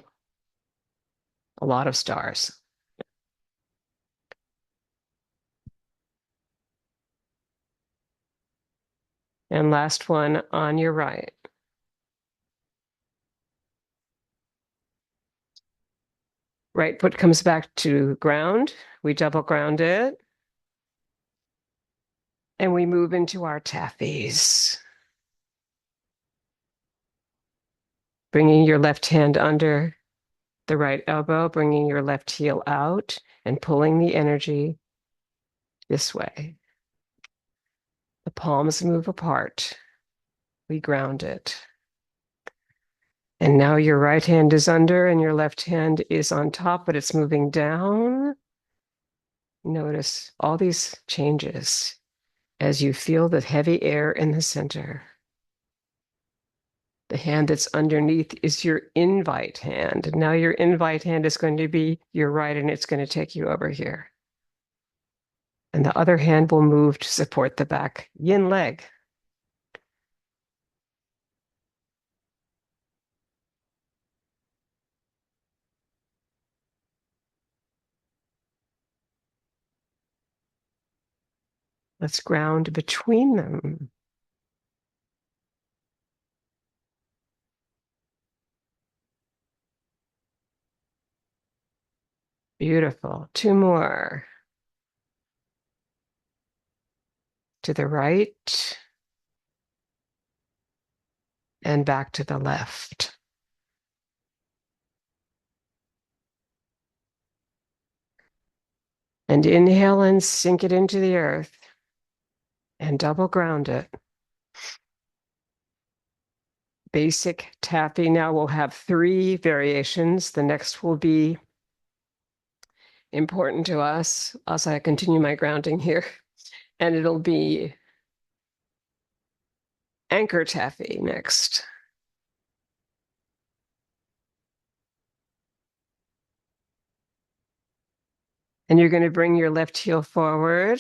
a lot of stars. And last one on your right. Right foot comes back to ground. We double ground it. And we move into our taffies. Bringing your left hand under the right elbow, bringing your left heel out and pulling the energy this way. The palms move apart. We ground it. And now your right hand is under and your left hand is on top, but it's moving down. Notice all these changes as you feel the heavy air in the center. The hand that's underneath is your invite hand. Now your invite hand is going to be your right, and it's going to take you over here. And the other hand will move to support the back yin leg. Let's ground between them. Beautiful. 2 more. To the right and back to the left. And inhale and sink it into the earth and double ground it. Basic tapping. Now we'll have 3 variations. The next will be important to us as I continue my grounding here. And it'll be anchor taffy next. And you're going to bring your left heel forward,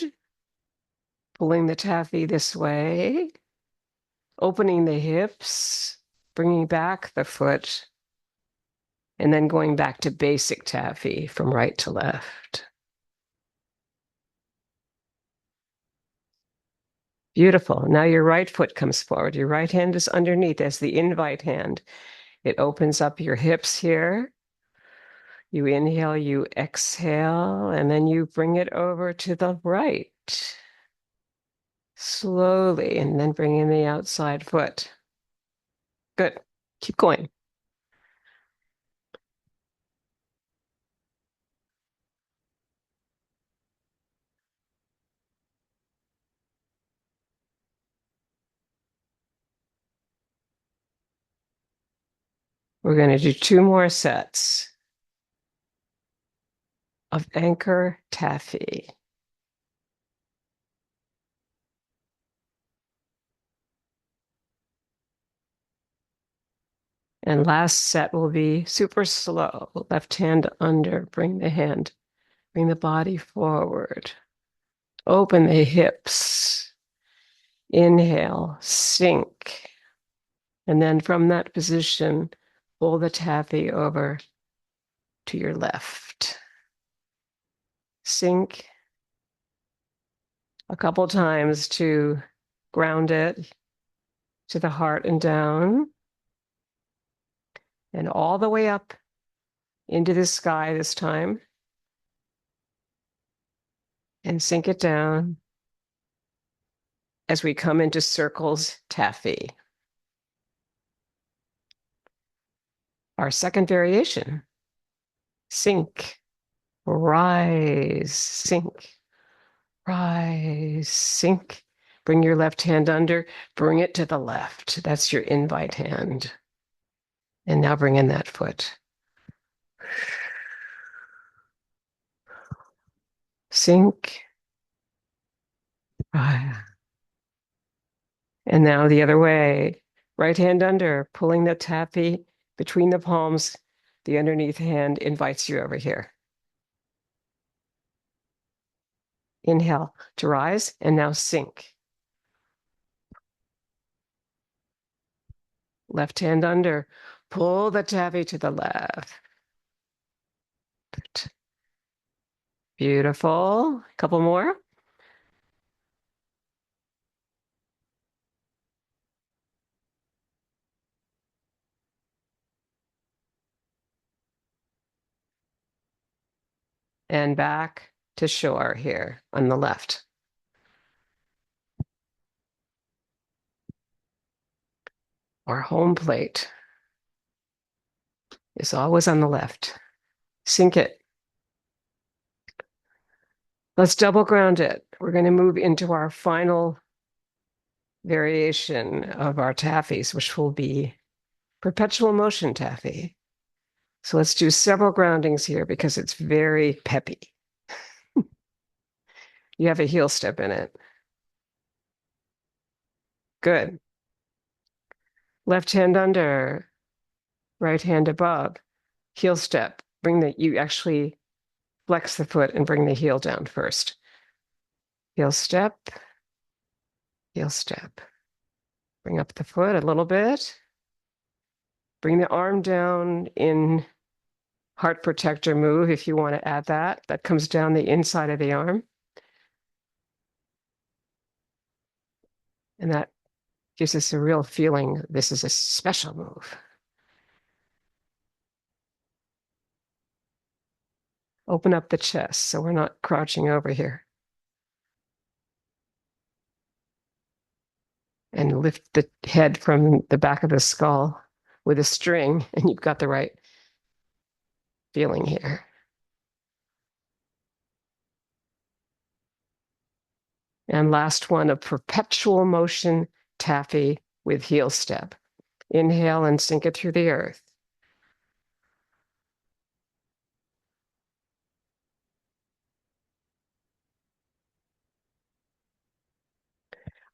pulling the taffy this way, opening the hips, bringing back the foot, and then going back to basic taffy from right to left. Beautiful. Now your right foot comes forward. Your right hand is underneath as the invite hand. It opens up your hips here. You inhale, you exhale, and then you bring it over to the right. Slowly, and then bring in the outside foot. Good. Keep going. We're going to do 2 more sets of anchor taffy. And last set will be super slow. Left hand under, bring the body forward. Open the hips. Inhale, sink. And then from that position, pull the taffy over to your left. Sink a couple times to ground it to the heart and down, and all the way up into the sky this time. And sink it down as we come into circles taffy. Our second variation. Sink, rise, sink, rise, sink. Bring your left hand under, bring it to the left. That's your invite hand. And now bring in that foot. Sink, rise. And now the other way. Right hand under, pulling the taffy between the palms. The underneath hand invites you over here. Inhale to rise, and now sink. Left hand under, pull the taffy to the left. Beautiful. A couple more. And back to shore here on the left. Our home plate is always on the left. Sink it. Let's double ground it. We're going to move into our final variation of our taffies, which will be perpetual motion taffy. So let's do several groundings here because it's very peppy. You have a heel step in it. Good. Left hand under, right hand above, heel step. You actually flex the foot and bring the heel down first. Heel step, heel step. Bring up the foot a little bit. Bring the arm down in heart protector move if you want to add that. That comes down the inside of the arm. And that gives us a real feeling this is a special move. Open up the chest so we're not crouching over here. And lift the head from the back of the skull with a string, and you've got the right feeling here. And last one, a perpetual motion taffy with heel step. Inhale and sink it through the earth.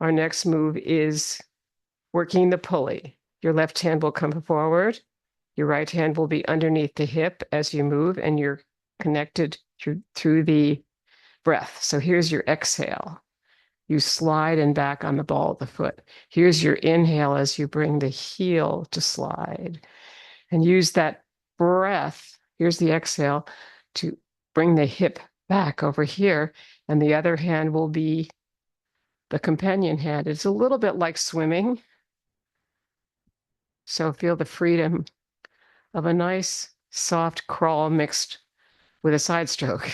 Our next move is working the pulley. Your left hand will come forward. Your right hand will be underneath the hip as you move, and you're connected through the breath. So here's your exhale. You slide and back on the ball of the foot. Here's your inhale as you bring the heel to slide. And use that breath, here's the exhale, to bring the hip back over here. And the other hand will be the companion hand. It's a little bit like swimming. So feel the freedom of a nice soft crawl mixed with a side stroke.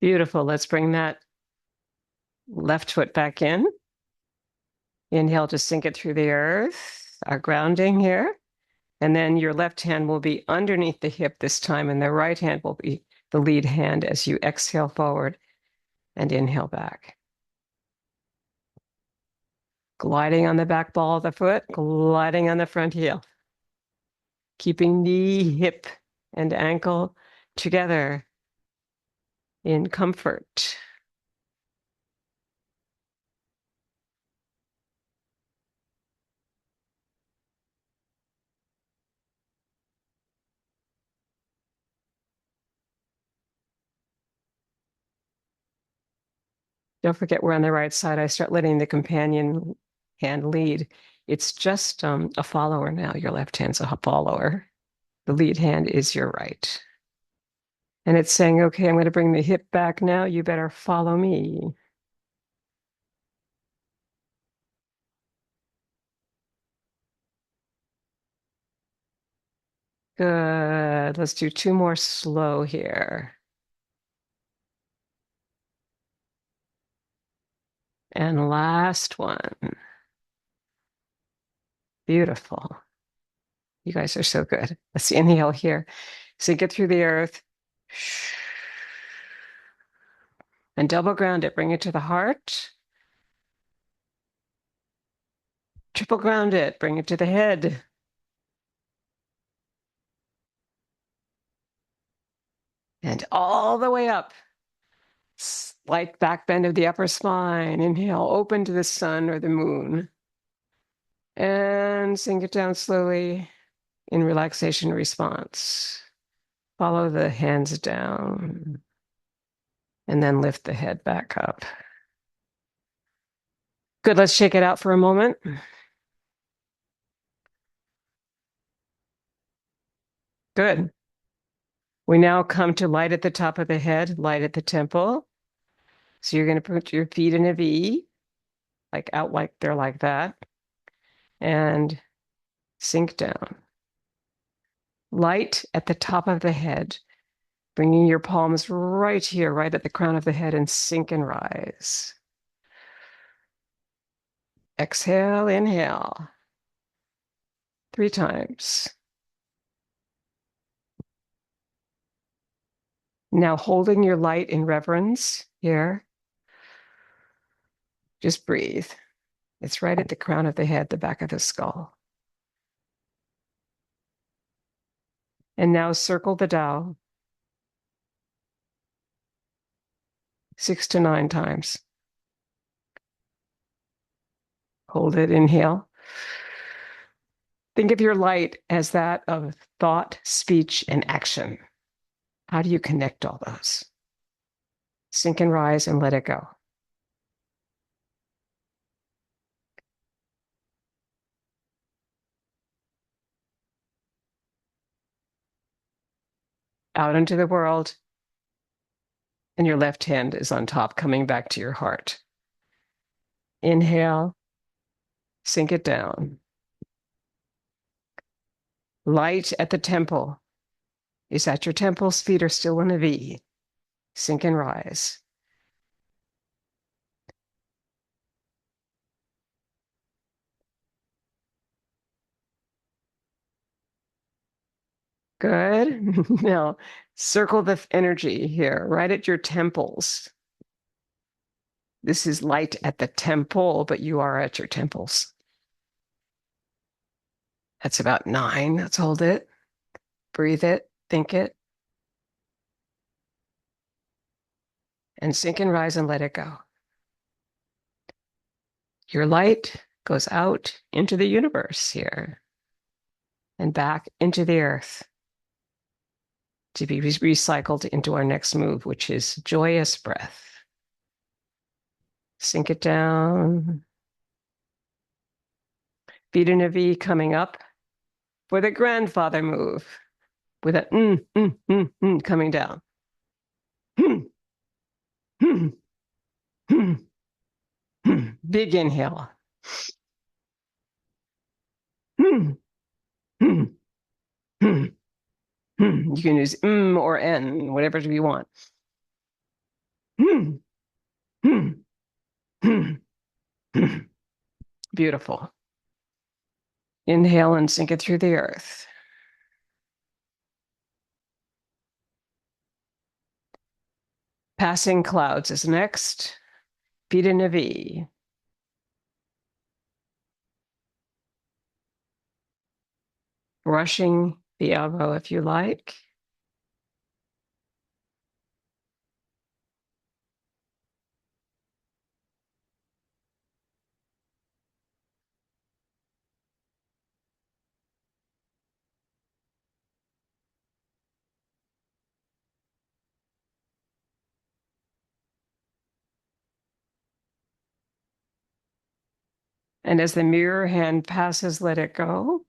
Beautiful. Let's bring that left foot back in. Inhale to sink it through the earth, our grounding here. And then your left hand will be underneath the hip this time, and the right hand will be the lead hand as you exhale forward and inhale back. Gliding on the back ball of the foot, gliding on the front heel. Keeping knee, hip, and ankle together in comfort. Don't forget we're on the right side. I start letting the companion hand lead. It's just a follower now. Your left hand's a follower. The lead hand is your right. And it's saying, okay, I'm going to bring the hip back now. You better follow me. Good. Let's do two more slow here. And last one. Beautiful. You guys are so good. Let's inhale here. Sink it through the earth. And double ground it. Bring it to the heart. Triple ground it. Bring it to the head. And all the way up. Slight back bend of the upper spine. Inhale, open to the sun or the moon. And sink it down slowly in relaxation response. Follow the hands down. And then lift the head back up. Good, let's shake it out for a moment. Good. We now come to light at the top of the head, light at the temple. So you're going to put your feet in a V, like out like they're like that, and sink down. Light at the top of the head, bringing your palms right here, right at the crown of the head, and sink and rise. Exhale, inhale. 3 times. Now holding your light in reverence here, just breathe. It's right at the crown of the head, the back of the skull. And now circle the Tao 6 to 9 times. Hold it, inhale. Think of your light as that of thought, speech, and action. How do you connect all those? Sink and rise and let it go. Out into the world, and your left hand is on top, coming back to your heart. Inhale, sink it down. Light at the temple is at your temples, feet are still in a V. Sink and rise. Good. Now, circle the energy here, right at your temples. This is light at the temple, but you are at your temples. That's about 9. Let's hold it. Breathe it. Think it. And sink and rise and let it go. Your light goes out into the universe here and back into the earth to be recycled into our next move, which is joyous breath. Sink it down. Feet in a V coming up for the grandfather move with a coming down. Big inhale. You can use or n, whatever you want. Beautiful. Inhale and sink it through the earth. Passing clouds is next. Feet in a V. Brushing the elbow if you like. And as the mirror hand passes, let it go.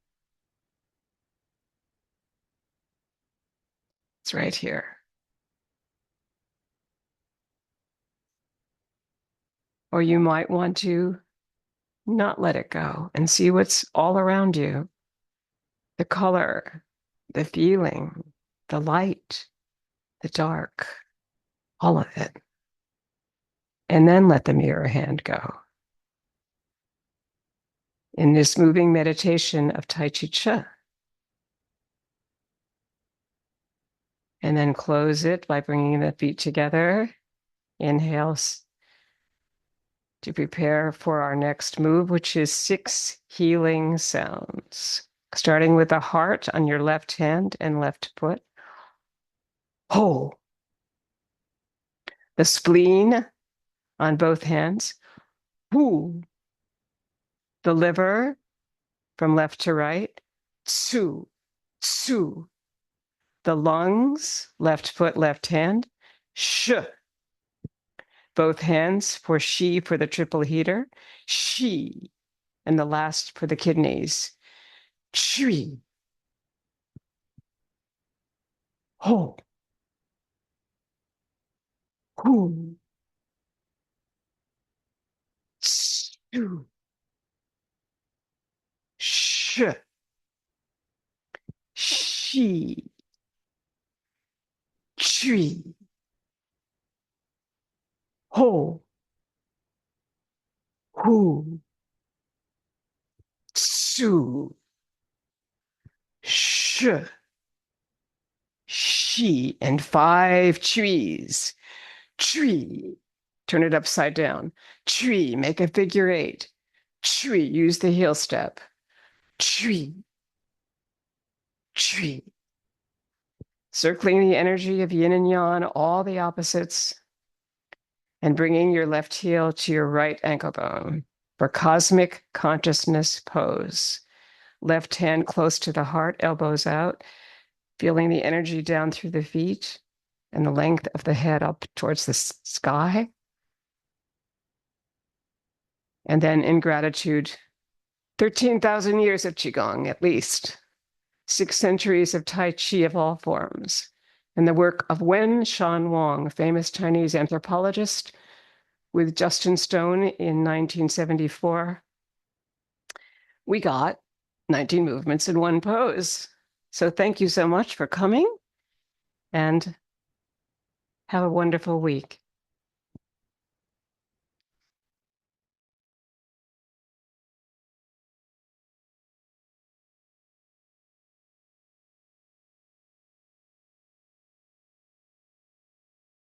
It's right here. Or you might want to not let it go and see what's all around you. The color, the feeling, the light, the dark, all of it. And then let the mirror hand go. In this moving meditation of Tai Chi Chih. And then close it by bringing the feet together. Inhales to prepare for our next move, which is 6 healing sounds. Starting with the heart on your left hand and left foot. Ho. The spleen on both hands. Hu. The liver from left to right. Tsu. Tsu. The lungs, left foot, left hand. Sh. Both hands for Shi for the triple heater. Shi. And the last for the kidneys. Chui. Ho. Hu. Tsu. Sh. Shi. Chui. Ho. Hu. Tsu. Sh. Shi. And 5 trees. Tree. Turn it upside down. Tree. Make a figure 8. Tree. Use the heel step. Tree. Tree. Circling the energy of yin and yang, all the opposites, and bringing your left heel to your right ankle bone for cosmic consciousness pose. Left hand close to the heart, elbows out, feeling the energy down through the feet and the length of the head up towards the sky. And then in gratitude, 13,000 years of Qigong, at least, 6 centuries of Tai Chi of all forms, and the work of Wen Shan Wang, a famous Chinese anthropologist, with Justin Stone in 1974. We got 19 movements in one pose. So thank you so much for coming, and have a wonderful week.